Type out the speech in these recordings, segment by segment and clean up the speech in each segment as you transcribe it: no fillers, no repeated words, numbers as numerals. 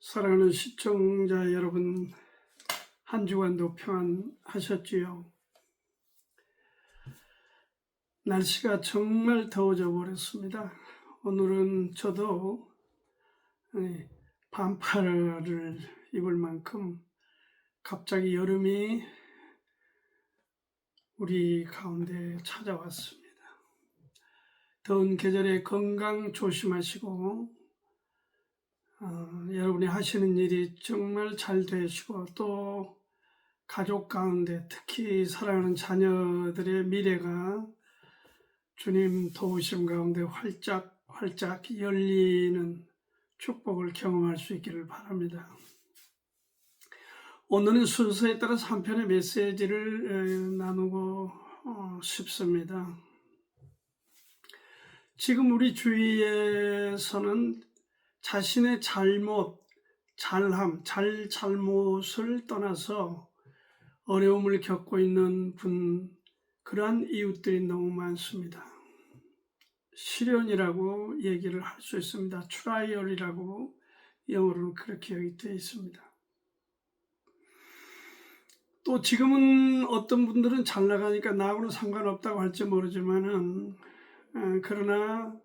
사랑하는 시청자 여러분, 한 주간도 평안하셨지요? 날씨가 정말 더워져 버렸습니다. 오늘은 저도 반팔을 입을 만큼 갑자기 여름이 우리 가운데 찾아왔습니다. 더운 계절에 건강 조심하시고 여러분이 하시는 일이 정말 잘 되시고 또 가족 가운데 특히 사랑하는 자녀들의 미래가 주님 도우심 가운데 활짝 열리는 축복을 경험할 수 있기를 바랍니다. 오늘은 순서에 따라서 한 편의 메시지를 나누고 싶습니다. 지금 우리 주위에서는 자신의 잘못을 떠나서 어려움을 겪고 있는 그러한 이웃들이 너무 많습니다. 시련이라고 얘기를 할 수 있습니다. 트라이얼이라고 영어로는 그렇게 여기 되어 있습니다. 또 지금은 어떤 분들은 잘 나가니까 나하고는 상관없다고 할지 모르지만은 그러나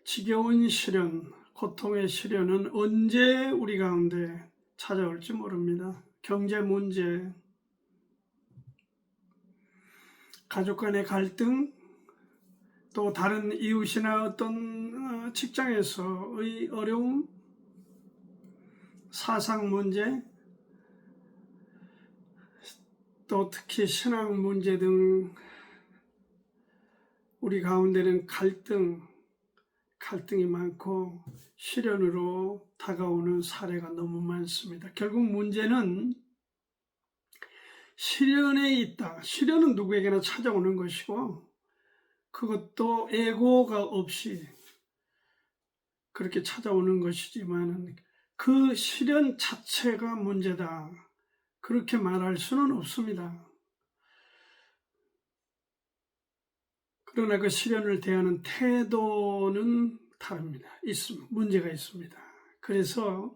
지겨운 시련, 고통의 시련은 언제 우리 가운데 찾아올지 모릅니다. 경제 문제, 가족 간의 갈등, 또 다른 이웃이나 어떤 직장에서의 어려움, 사상 문제, 또 특히 신앙 문제 등 우리 가운데는 갈등이 많고 시련으로 다가오는 사례가 너무 많습니다. 결국 문제는 시련에 있다. 시련은 누구에게나 찾아오는 것이고 그것도 애고가 없이 그렇게 찾아오는 것이지만 그 시련 자체가 문제다. 그렇게 말할 수는 없습니다. 그러나 그 시련을 대하는 태도는 다릅니다. 문제가 있습니다. 그래서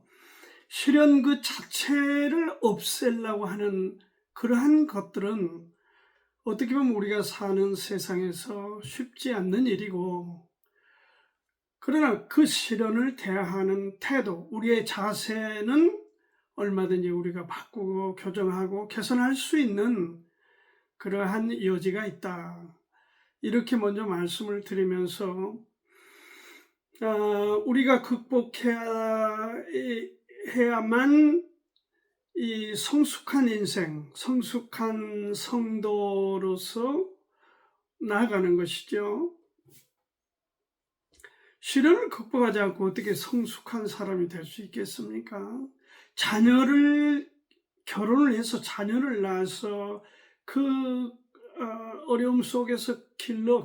시련 그 자체를 없애려고 하는 그러한 것들은 어떻게 보면 우리가 사는 세상에서 쉽지 않는 일이고, 그러나 그 시련을 대하는 태도, 우리의 자세는 얼마든지 우리가 바꾸고 교정하고 개선할 수 있는 그러한 여지가 있다. 이렇게 먼저 말씀을 드리면서 우리가 극복해야만 이 성숙한 인생, 성숙한 성도로서 나아가는 것이죠. 시련을 극복하지 않고 어떻게 성숙한 사람이 될 수 있겠습니까? 결혼을 해서 자녀를 낳아서 그 어려움 속에서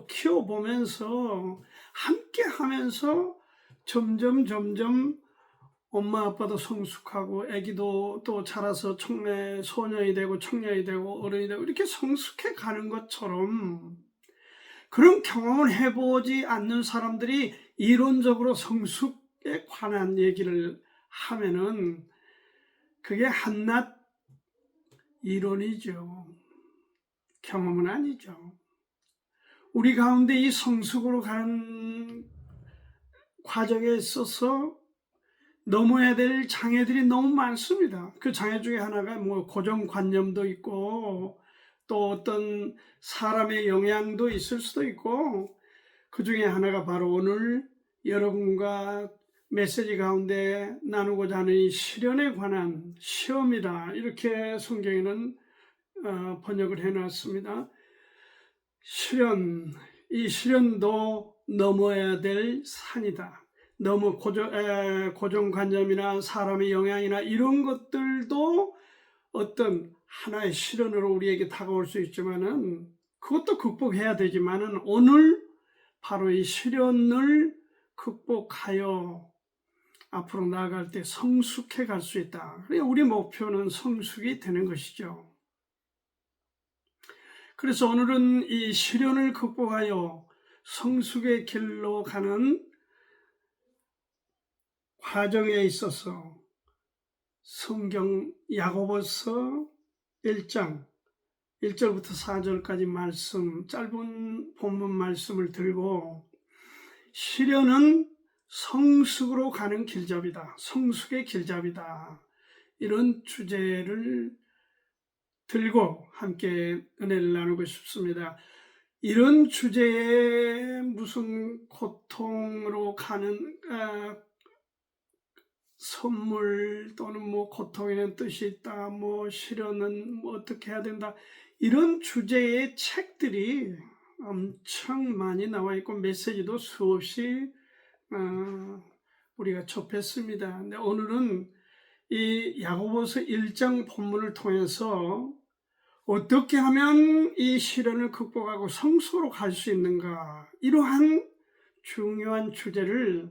키워보면서 함께 하면서 점점 엄마 아빠도 성숙하고 아기도 또 자라서 소년이 되고 청년이 되고 어른이 되고 이렇게 성숙해 가는 것처럼 그런 경험을 해보지 않는 사람들이 이론적으로 성숙에 관한 얘기를 하면은 그게 한낱 이론이죠. 경험은 아니죠. 우리 가운데 이 성숙으로 가는 과정에 있어서 넘어야 될 장애들이 너무 많습니다. 그 장애 중에 하나가 고정관념도 있고 또 어떤 사람의 영향도 있을 수도 있고, 그 중에 하나가 바로 오늘 여러분과 메시지 가운데 나누고자 하는 이 시련에 관한 시험이다. 이렇게 성경에는 번역을 해놨습니다. 이 시련도 넘어야 될 산이다. 너무 고정관념이나 사람의 영향이나 이런 것들도 어떤 하나의 시련으로 우리에게 다가올 수 있지만은 그것도 극복해야 되지만은 오늘 바로 이 시련을 극복하여 앞으로 나아갈 때 성숙해 갈 수 있다. 우리 목표는 성숙이 되는 것이죠. 그래서 오늘은 이 시련을 극복하여 성숙의 길로 가는 과정에 있어서 성경 야고보서 1장 1절부터 4절까지 말씀, 짧은 본문 말씀을 들고 시련은 성숙으로 가는 길잡이다. 성숙의 길잡이다. 이런 주제를 들고 함께 은혜를 나누고 싶습니다. 이런 주제에 무슨 고통으로 가는 선물 또는 고통에는 뜻이 있다, 시련은 어떻게 해야 된다, 이런 주제의 책들이 엄청 많이 나와 있고 메시지도 수없이 우리가 접했습니다. 근데 오늘은 이 야고보서 1장 본문을 통해서 어떻게 하면 이 시련을 극복하고 성소로 갈 수 있는가, 이러한 중요한 주제를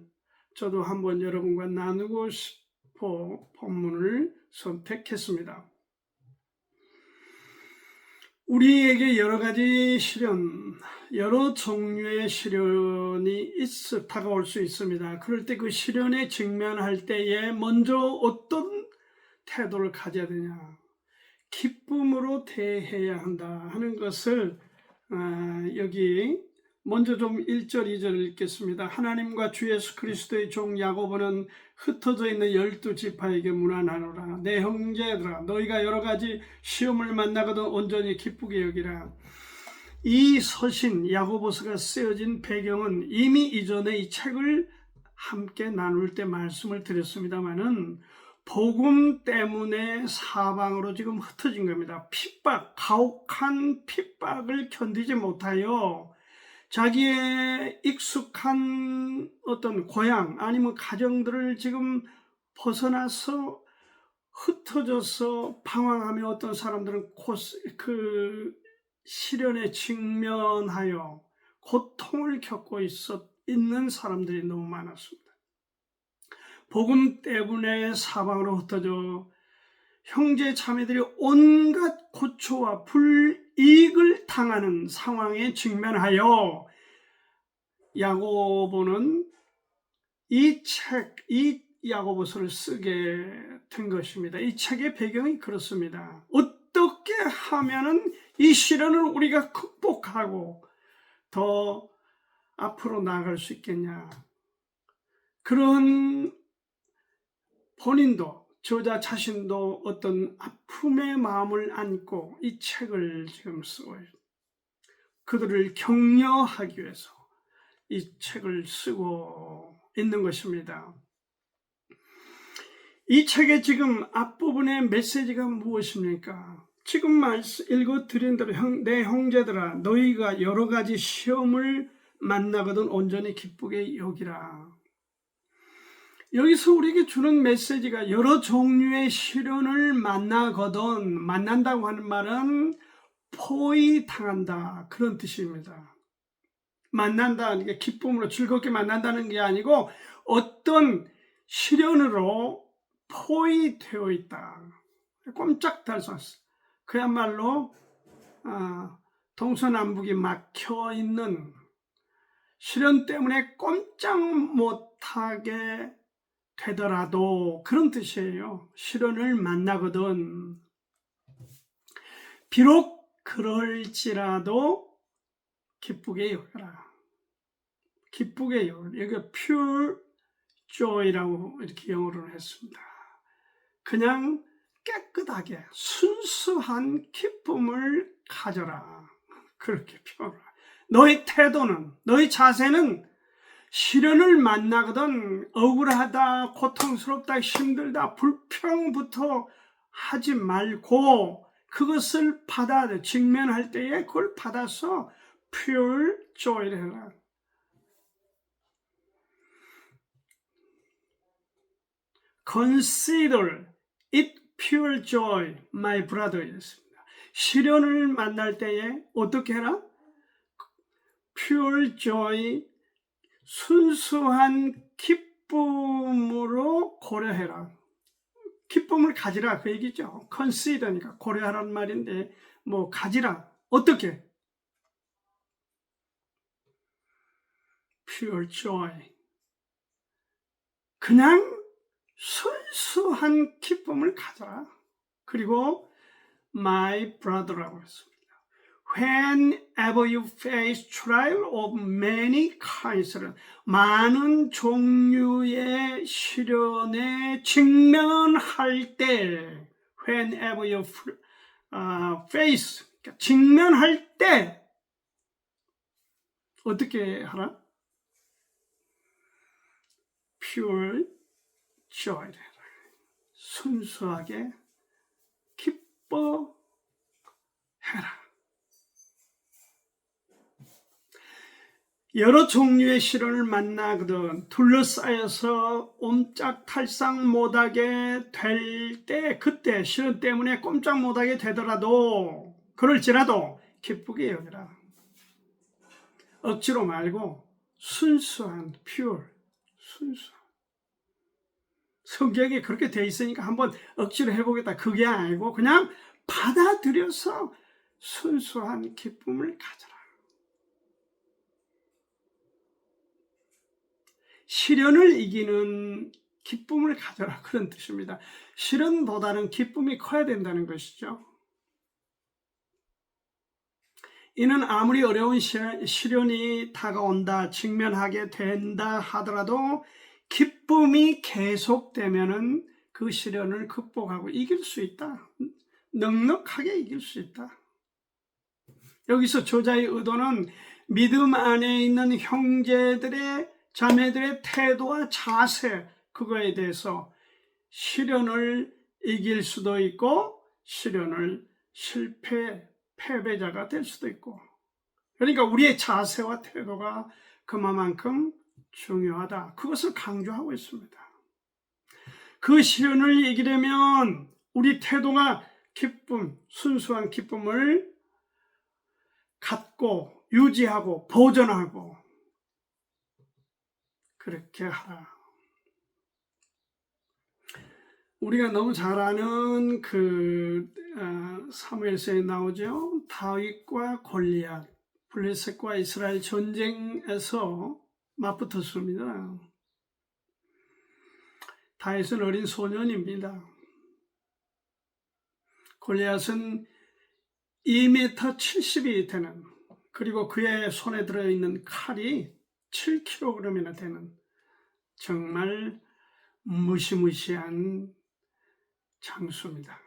저도 한번 여러분과 나누고 싶어 본문을 선택했습니다. 우리에게 여러 가지 시련, 여러 종류의 시련이 다가올 수 있습니다. 그럴 때 그 시련에 직면할 때에 먼저 어떤 태도를 가져야 되냐, 기쁨으로 대해야 한다 하는 것을 여기 먼저 좀 1절 2절 읽겠습니다. 하나님과 주 예수 그리스도의 종 야고보는 흩어져 있는 12지파에게 문안하노라. 내 형제들아, 너희가 여러 가지 시험을 만나거든 온전히 기쁘게 여기라. 이 서신 야고보서가 쓰여진 배경은 이미 이전에 이 책을 함께 나눌 때 말씀을 드렸습니다마는 복음 때문에 사방으로 지금 흩어진 겁니다. 핍박, 가혹한 핍박을 견디지 못하여 자기의 익숙한 어떤 고향 아니면 가정들을 지금 벗어나서 흩어져서 방황하며 어떤 사람들은 그 시련에 직면하여 고통을 겪고 있는 사람들이 너무 많았습니다. 복음 때문에 사방으로 흩어져 형제 자매들이 온갖 고초와 불이익을 당하는 상황에 직면하여 야고보는 이 야고보서를 쓰게 된 것입니다. 이 책의 배경이 그렇습니다. 어떻게 하면은 이 시련을 우리가 극복하고 더 앞으로 나아갈 수 있겠냐, 그런 본인도 저자 자신도 어떤 아픔의 마음을 안고 이 책을 지금 쓰고 그들을 격려하기 위해서 이 책을 쓰고 있는 것입니다. 이 책의 지금 앞부분의 메시지가 무엇입니까? 지금 읽어드린 대로 내 형제들아, 너희가 여러 가지 시험을 만나거든 온전히 기쁘게 여기라. 여기서 우리에게 주는 메시지가 여러 종류의 시련을 만난다고 하는 말은 포위당한다, 그런 뜻입니다. 만난다, 이게 기쁨으로 즐겁게 만난다는 게 아니고 어떤 시련으로 포위되어 있다, 꼼짝달 수 없어. 그야말로 동서남북이 막혀 있는 시련 때문에 꼼짝 못하게 되더라도, 그런 뜻이에요. 시련을 만나거든 비록 그럴지라도 기쁘게 여겨라. 기쁘게 여겨라. 여기가 pure joy라고 이렇게 영어로는 했습니다. 그냥 깨끗하게 순수한 기쁨을 가져라, 그렇게 표현하라. 너의 태도는, 너의 자세는 시련을 만나거든 억울하다, 고통스럽다, 힘들다, 불평부터 하지 말고 그것을 직면할 때에 그걸 받아서 pure joy를 해라. Consider it pure joy, my brother. 였습니다. 시련을 만날 때에 어떻게 해라? pure joy, 순수한 기쁨으로 고려해라. 기쁨을 가지라, 그 얘기죠. consider니까 고려하라는 말인데, 가지라. 어떻게? pure joy. 그냥 순수한 기쁨을 가져라. 그리고 my brother라고 했습니다. Whenever you face trial of many kinds, 많은 종류의 시련에 직면할 때, whenever you face, 직면할 때 어떻게 하라? pure joy, 순수하게 기뻐해라. 여러 종류의 시련을 만나거든 둘러싸여서 옴짝달싹 못하게 될 때, 그때 시련 때문에 꼼짝 못하게 되더라도, 그럴지라도 기쁘게 여기라. 억지로 말고 순수한 pure, 순수한. 성경에 그렇게 돼 있으니까 한번 억지로 해보겠다, 그게 아니고 그냥 받아들여서 순수한 기쁨을 가져라. 시련을 이기는 기쁨을 가져라, 그런 뜻입니다. 시련보다는 기쁨이 커야 된다는 것이죠. 이는 아무리 어려운 시련이 다가온다, 직면하게 된다 하더라도 기쁨이 계속되면은 그 시련을 극복하고 이길 수 있다. 넉넉하게 이길 수 있다. 여기서 저자의 의도는 믿음 안에 있는 형제들의, 자매들의 태도와 자세, 그거에 대해서 시련을 이길 수도 있고 시련을 패배자가 될 수도 있고, 그러니까 우리의 자세와 태도가 그만큼 중요하다, 그것을 강조하고 있습니다. 그 시련을 이기려면 우리 태도가 기쁨, 순수한 기쁨을 갖고 유지하고 보존하고 그렇게 하라. 우리가 너무 잘 아는 사무엘서에 나오죠. 다윗과 골리앗, 블레셋과 이스라엘 전쟁에서 맞붙었습니다. 다윗은 어린 소년입니다. 골리앗은 2m 70이 되는, 그리고 그의 손에 들어있는 칼이 7kg이나 되는 정말 무시무시한 장수입니다.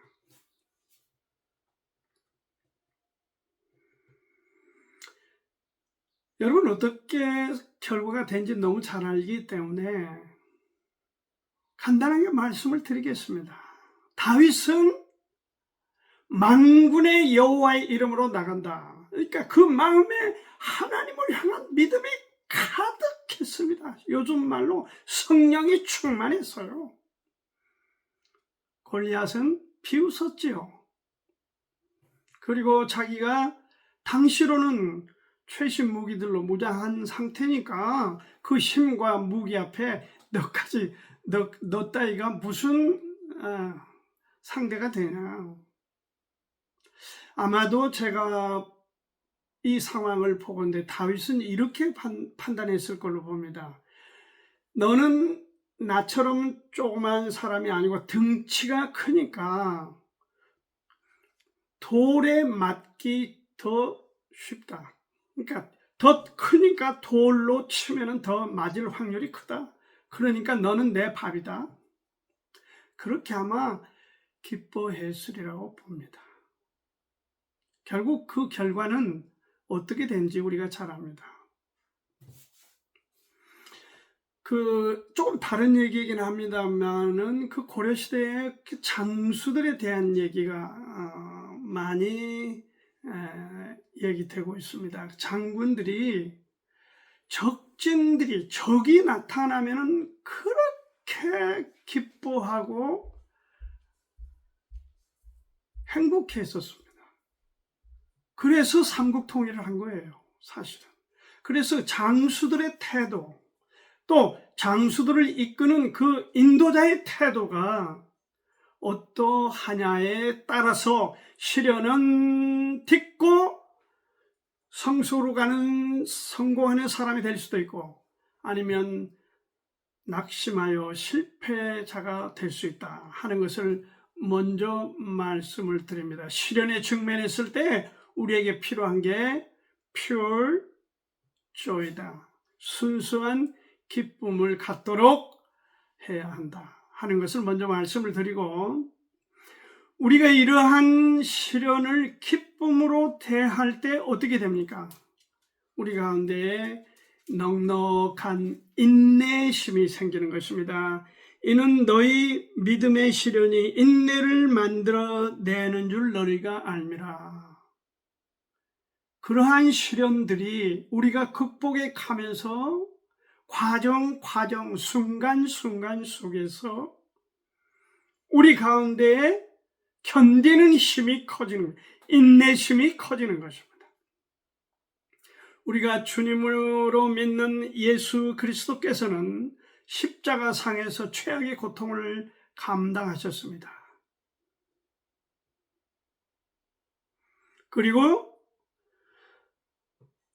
여러분, 어떻게 결과가 된지 너무 잘 알기 때문에 간단하게 말씀을 드리겠습니다. 다윗은 만군의 여호와의 이름으로 나간다. 그러니까 그 마음에 하나님을 향한 믿음이 가득했습니다. 요즘 말로 성령이 충만했어요. 골리앗은 비웃었지요. 그리고 자기가 당시로는 최신 무기들로 무장한 상태니까 그 힘과 무기 앞에 너 따위가 무슨 상대가 되냐. 아마도 제가 이 상황을 보건대 다윗은 이렇게 판단했을 걸로 봅니다. 너는 나처럼 조그만 사람이 아니고 등치가 크니까 돌에 맞기 더 쉽다. 그러니까 더 크니까 돌로 치면 더 맞을 확률이 크다. 그러니까 너는 내 밥이다. 그렇게 아마 기뻐했으리라고 봅니다. 결국 그 결과는 어떻게 된지 우리가 잘 압니다. 조금 다른 얘기이긴 합니다만은 그 고려시대의 장수들에 대한 얘기가 많이 얘기되고 있습니다. 장군들이, 적이 나타나면은 그렇게 기뻐하고 행복해 했었습니다. 그래서 삼국 통일을 한 거예요, 사실은. 그래서 장수들의 태도, 또 장수들을 이끄는 그 인도자의 태도가 어떠하냐에 따라서 시련은 딛고 성공하는 사람이 될 수도 있고, 아니면 낙심하여 실패자가 될 수 있다 하는 것을 먼저 말씀을 드립니다. 시련에 직면했을 때 우리에게 필요한 게 pure joy다. 순수한 기쁨을 갖도록 해야 한다 하는 것을 먼저 말씀을 드리고, 우리가 이러한 시련을 기쁨으로 대할 때 어떻게 됩니까? 우리 가운데 넉넉한 인내심이 생기는 것입니다. 이는 너희 믿음의 시련이 인내를 만들어내는 줄 너희가 알미라. 그러한 시련들이 우리가 극복해 가면서 과정, 순간순간 속에서 우리 가운데 견디는 힘이 커지는, 인내심이 커지는 것입니다. 우리가 주님으로 믿는 예수 그리스도께서는 십자가 상에서 최악의 고통을 감당하셨습니다. 그리고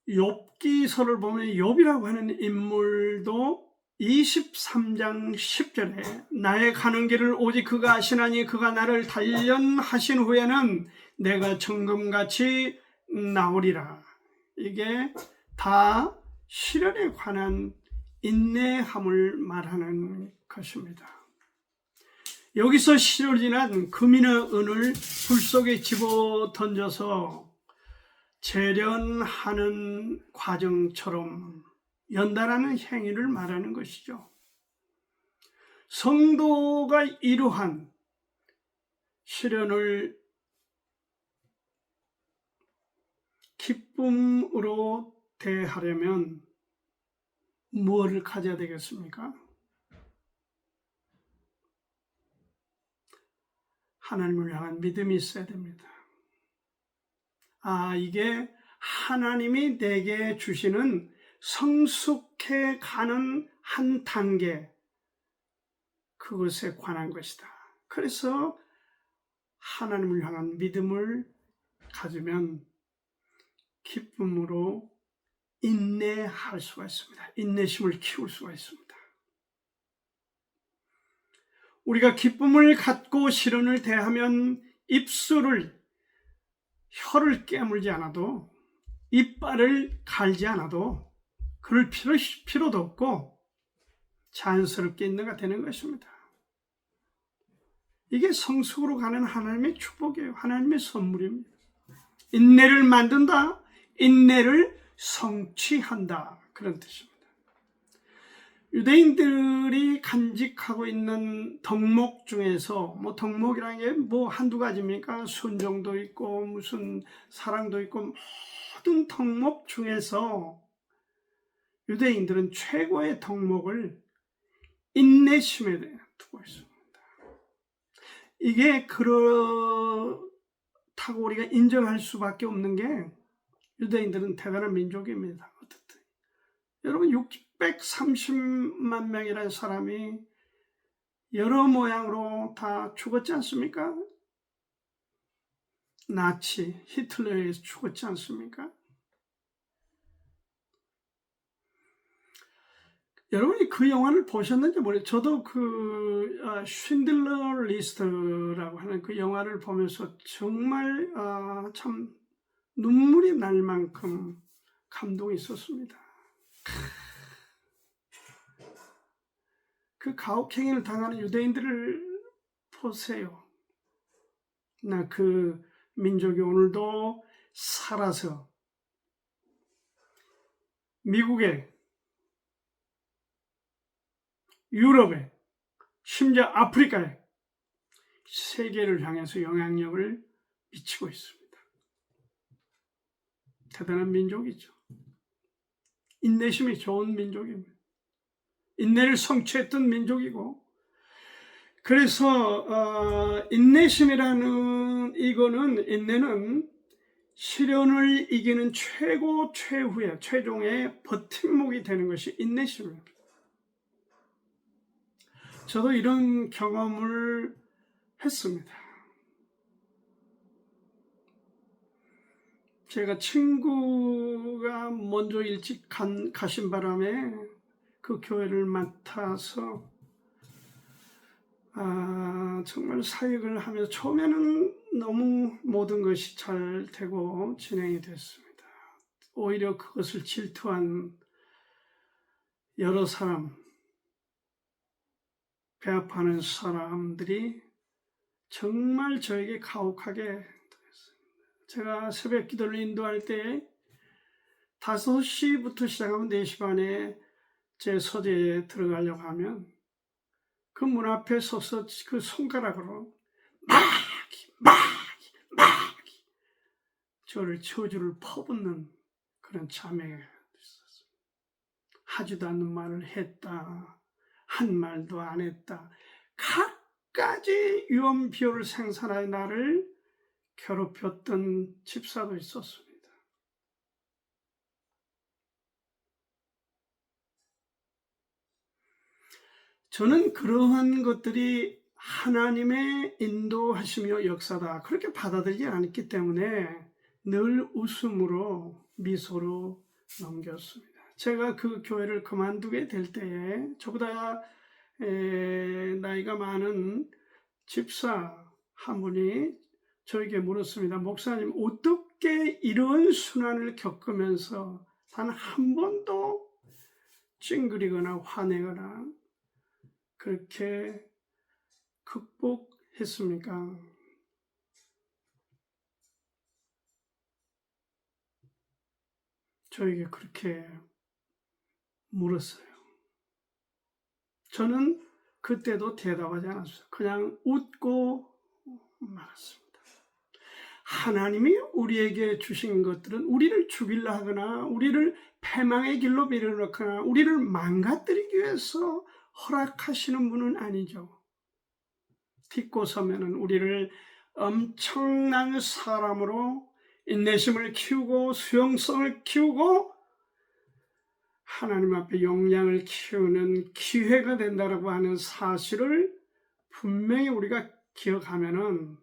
욥기서를 보면 욥이라고 하는 인물도 23장 10절에 나의 가는 길을 오직 그가 아시나니 그가 나를 단련하신 후에는 내가 정금같이 나오리라. 이게 다 시련에 관한 인내함을 말하는 것입니다. 여기서 시련이란 금이나 은을 불 속에 집어 던져서 재련하는 과정처럼 연달하는 행위를 말하는 것이죠. 성도가 이러한 시련을 기쁨으로 대하려면 무엇을 가져야 되겠습니까? 하나님을 향한 믿음이 있어야 됩니다. 이게 하나님이 내게 주시는 성숙해 가는 한 단계, 그것에 관한 것이다. 그래서 하나님을 향한 믿음을 가지면 기쁨으로 인내할 수가 있습니다. 인내심을 키울 수가 있습니다. 우리가 기쁨을 갖고 시련을 대하면 혀를 깨물지 않아도, 이빨을 갈지 않아도 그럴 필요도 없고 자연스럽게 인내가 되는 것입니다. 이게 성숙으로 가는 하나님의 축복이에요. 하나님의 선물입니다. 인내를 만든다, 인내를 성취한다, 그런 뜻입니다. 유대인들이 간직하고 있는 덕목 중에서, 덕목이라는 게 한두 가지입니까? 순종도 있고 무슨 사랑도 있고, 모든 덕목 중에서 유대인들은 최고의 덕목을 인내심에 두고 있습니다. 이게 그렇다고 우리가 인정할 수밖에 없는 게, 유대인들은 대단한 민족입니다. 여러분, 630만 명이라는 사람이 여러 모양으로 다 죽었지 않습니까? 나치, 히틀러에 의해서 죽었지 않습니까? 여러분이 그 영화를 보셨는지 모르겠어요. 저도 쉰들러 리스트라고 하는 그 영화를 보면서 정말 참 눈물이 날 만큼 감동이 있었습니다. 그 가혹행위를 당하는 유대인들을 보세요. 그 민족이 오늘도 살아서 미국에, 유럽에, 심지어 아프리카에, 세계를 향해서 영향력을 미치고 있습니다. 대단한 민족이죠. 인내심이 좋은 민족입니다. 인내를 성취했던 민족이고, 그래서 인내심이라는 인내는 시련을 이기는 최종의 버팀목이 되는 것이 인내심입니다. 저도 이런 경험을 했습니다. 제가 친구가 먼저 일찍 가신 바람에 그 교회를 맡아서 정말 사역을 하면서 처음에는 너무 모든 것이 잘 되고 진행이 됐습니다. 오히려 그것을 질투한 여러 사람, 배합하는 사람들이 정말 저에게 가혹하게 했습니다. 제가 새벽 기도를 인도할 때 5시부터 시작하면 4시 반에 제 서재에 들어가려고 하면 그 문 앞에 서서 그 손가락으로 마귀 저를 저주를 퍼붓는 그런 자매가 있었어요. 하지도 않는 말을 했다, 한 말도 안 했다, 갖가지 유언비어를 생산하여 나를 괴롭혔던 집사도 있었습니다. 저는 그러한 것들이 하나님의 인도하시며 역사다 그렇게 받아들이지 않았기 때문에 늘 웃음으로 미소로 넘겼습니다. 제가 그 교회를 그만두게 될 때에 저보다 나이가 많은 집사 한 분이 저에게 물었습니다. 목사님, 어떻게 이런 순환을 겪으면서 단 한 번도 찡그리거나 화내거나 그렇게 극복했습니까? 저에게 그렇게 물었어요. 저는 그때도 대답하지 않았어요. 그냥 웃고 말았습니다. 하나님이 우리에게 주신 것들은 우리를 죽이려 하거나 우리를 패망의 길로 밀어넣거나 우리를 망가뜨리기 위해서 허락하시는 분은 아니죠. 딛고 서면은 우리를 엄청난 사람으로 인내심을 키우고 수용성을 키우고 하나님 앞에 역량을 키우는 기회가 된다라고 하는 사실을 분명히 우리가 기억하면은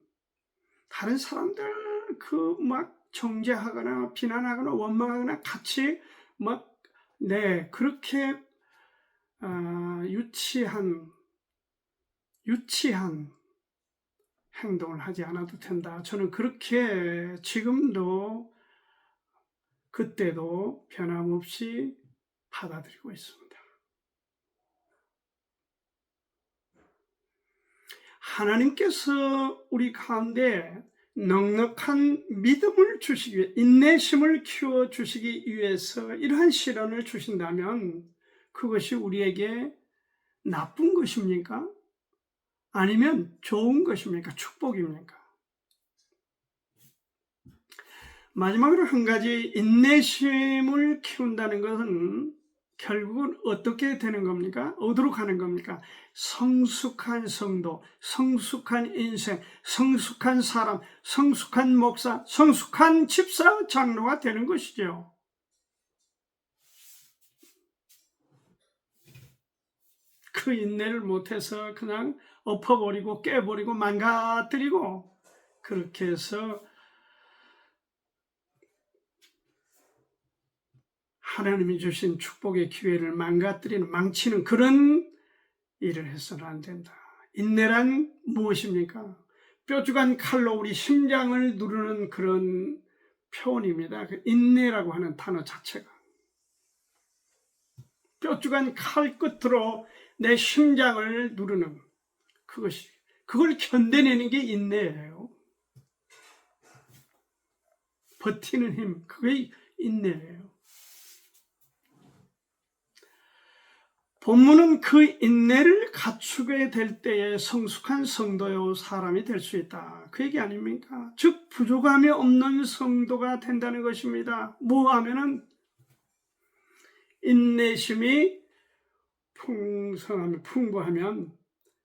다른 사람들 막 정죄하거나 비난하거나 원망하거나 같이 그렇게 유치한 행동을 하지 않아도 된다. 저는 그렇게 지금도 그때도 변함없이 받아들이고 있습니다. 하나님께서 우리 가운데 넉넉한 믿음을 주시기 위해 인내심을 키워주시기 위해서 이러한 시련을 주신다면 그것이 우리에게 나쁜 것입니까? 아니면 좋은 것입니까? 축복입니까? 마지막으로 한 가지, 인내심을 키운다는 것은 결국은 어떻게 되는 겁니까? 어디로 가는 겁니까? 성숙한 성도, 성숙한 인생, 성숙한 사람, 성숙한 목사, 성숙한 집사, 장로가 되는 것이죠. 그 인내를 못해서 그냥 엎어버리고 깨버리고 망가뜨리고 그렇게 해서 하나님이 주신 축복의 기회를 망가뜨리는, 망치는 그런 일을 해서는 안 된다. 인내란 무엇입니까? 뾰족한 칼로 우리 심장을 누르는 그런 표현입니다. 그 인내라고 하는 단어 자체가. 뾰족한 칼 끝으로 내 심장을 누르는 그걸 견뎌내는 게 인내예요. 버티는 힘, 그게 인내예요. 본문은 그 인내를 갖추게 될 때에 성숙한 성도요 사람이 될 수 있다. 그 얘기 아닙니까? 즉 부족함이 없는 성도가 된다는 것입니다. 뭐 하면은 인내심이 풍부하면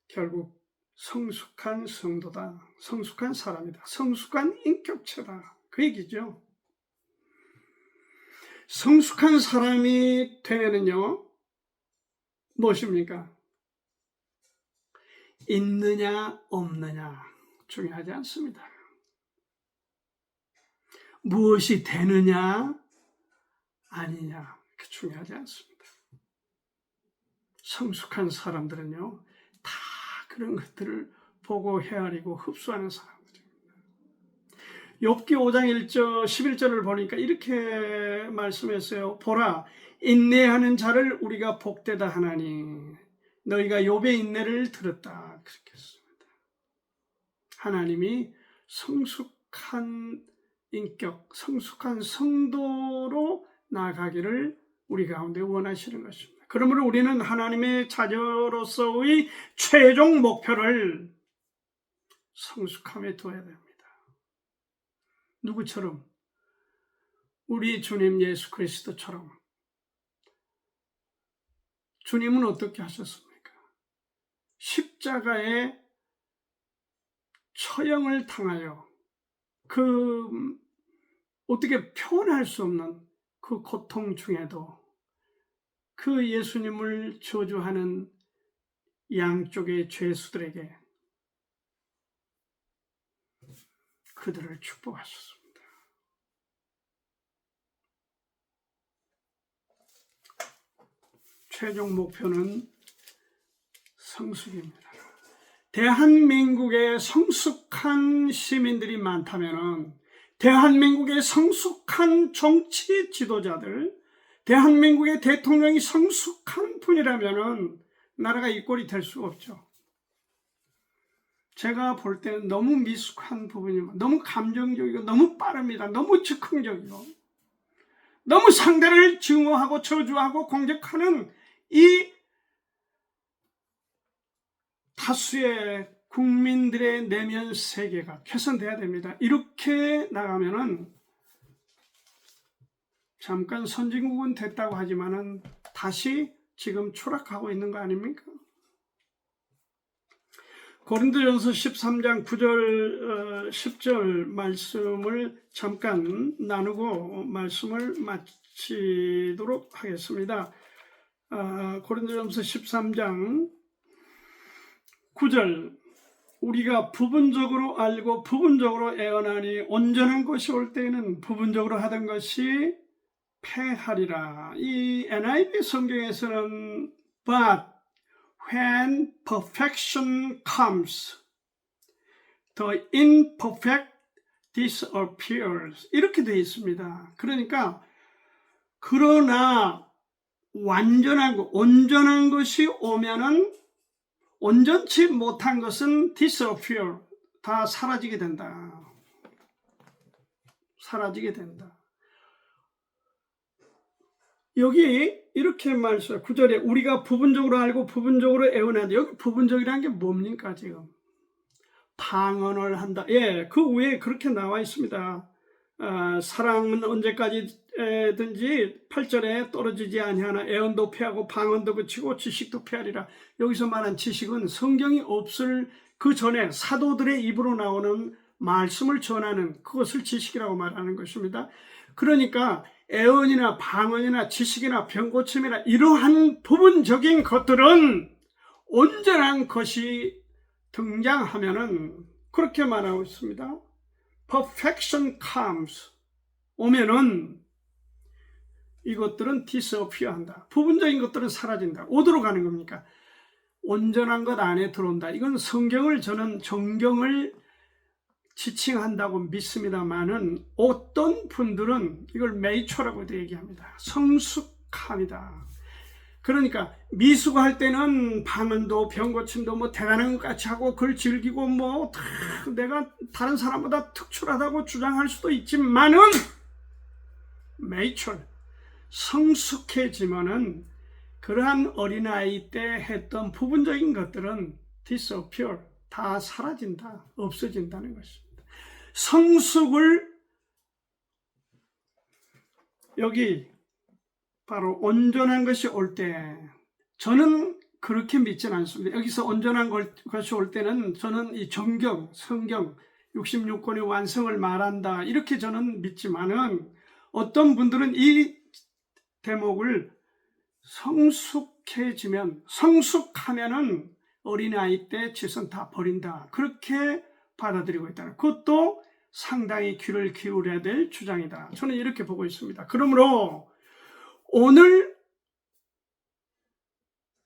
결국 성숙한 성도다. 성숙한 사람이다. 성숙한 인격체다. 그 얘기죠. 성숙한 사람이 되면은요 무엇입니까? 있느냐 없느냐 중요하지 않습니다. 무엇이 되느냐 아니냐 중요하지 않습니다. 성숙한 사람들은요, 다 그런 것들을 보고 헤아리고 흡수하는 사람들입니다. 욥기 5장 1절 11절을 보니까 이렇게 말씀했어요. 보라, 인내하는 자를 우리가 복되다 하나니 너희가 욥의 인내를 들었다. 그렇게 했습니다. 하나님이 성숙한 인격, 성숙한 성도로 나아가기를 우리 가운데 원하시는 것입니다. 그러므로 우리는 하나님의 자녀로서의 최종 목표를 성숙함에 둬야 됩니다. 누구처럼? 우리 주님 예수 그리스도처럼. 주님은 어떻게 하셨습니까? 십자가에 처형을 당하여 어떻게 표현할 수 없는 그 고통 중에도 그 예수님을 저주하는 양쪽의 죄수들에게 그들을 축복하셨습니다. 최종 목표는 성숙입니다. 대한민국에 성숙한 시민들이 많다면, 대한민국의 성숙한 정치 지도자들, 대한민국의 대통령이 성숙한 분이라면 나라가 이 꼴이 될 수가 없죠. 제가 볼 때는 너무 미숙한 부분이 너무 감정적이고 너무 빠릅니다. 너무 즉흥적이고 너무 상대를 증오하고 저주하고 공격하는 이 다수의 국민들의 내면 세계가 개선돼야 됩니다. 이렇게 나가면은 잠깐 선진국은 됐다고 하지만은 다시 지금 추락하고 있는 거 아닙니까? 고린도전서 13장 9절 10절 말씀을 잠깐 나누고 말씀을 마치도록 하겠습니다. 고린도전서 13장 9절, 우리가 부분적으로 알고 부분적으로 애언하니 온전한 것이 올 때에는 부분적으로 하던 것이 패하리라. 이 NIV 성경에서는 but when perfection comes, the imperfect disappears. 이렇게 되어 있습니다. 그러니까 그러나 온전한 것이 오면은 온전치 못한 것은 disappear, 다 사라지게 된다. 사라지게 된다. 여기 이렇게 말했어요. 9절에 우리가 부분적으로 알고 부분적으로 애원하는데, 여기 부분적이라는 게 뭡니까 지금? 방언을 한다. 예, 그 위에 그렇게 나와 있습니다. 사랑은 언제까지든지 8절에 떨어지지 아니하나 애언도 피하고 방언도 그치고 지식도 피하리라. 여기서 말한 지식은 성경이 없을 그 전에 사도들의 입으로 나오는 말씀을 전하는 그것을 지식이라고 말하는 것입니다. 그러니까 애언이나 방언이나 지식이나 병고침이나 이러한 부분적인 것들은 온전한 것이 등장하면은 그렇게 말하고 있습니다. Perfection comes, 오면은 이것들은 disappear한다. 부분적인 것들은 사라진다. 어디로 가는 겁니까? 온전한 것 안에 들어온다. 이건 저는 정경을 지칭한다고 믿습니다만은 어떤 분들은 이걸 메이처라고도 얘기합니다. 성숙함이다. 그러니까 미숙할 때는 방언도 병고침도 뭐 대단한 것 같이 하고 그걸 즐기고 뭐 내가 다른 사람보다 특출하다고 주장할 수도 있지만은 메이처, 성숙해지면은 그러한 어린아이 때 했던 부분적인 것들은 disappear, 다 사라진다, 없어진다는 것입니다. 성숙을 여기 바로 온전한 것이 올 때, 저는 그렇게 믿지는 않습니다. 여기서 온전한 것이 올 때는 저는 이 성경 66권의 완성을 말한다 이렇게 저는 믿지만은, 어떤 분들은 이 대목을 성숙하면은 어린아이 때 지선 다 버린다 그렇게 받아들이고 있다. 그것도 상당히 귀를 기울여야 될 주장이다. 저는 이렇게 보고 있습니다. 그러므로 오늘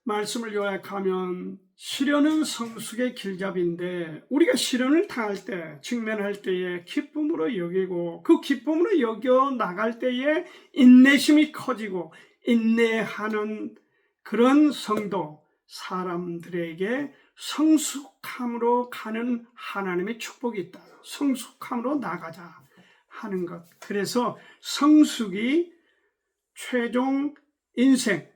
말씀을 요약하면 시련은 성숙의 길잡이인데 우리가 시련을 당할 때, 직면할 때에 기쁨으로 여기고 그 기쁨으로 여겨 나갈 때에 인내심이 커지고 인내하는 그런 성도, 사람들에게 성숙함으로 가는 하나님의 축복이 있다. 성숙함으로 나가자 하는 것. 그래서 성숙이 최종 인생,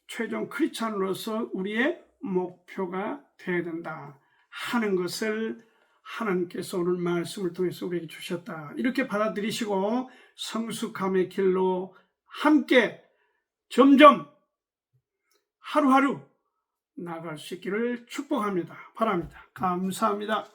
최종 크리스찬으로서 우리의 목표가 되어야 된다 하는 것을 하나님께서 오늘 말씀을 통해서 우리에게 주셨다. 이렇게 받아들이시고 성숙함의 길로 함께 점점 하루하루 나갈 수 있기를 축복합니다. 바랍니다. 감사합니다.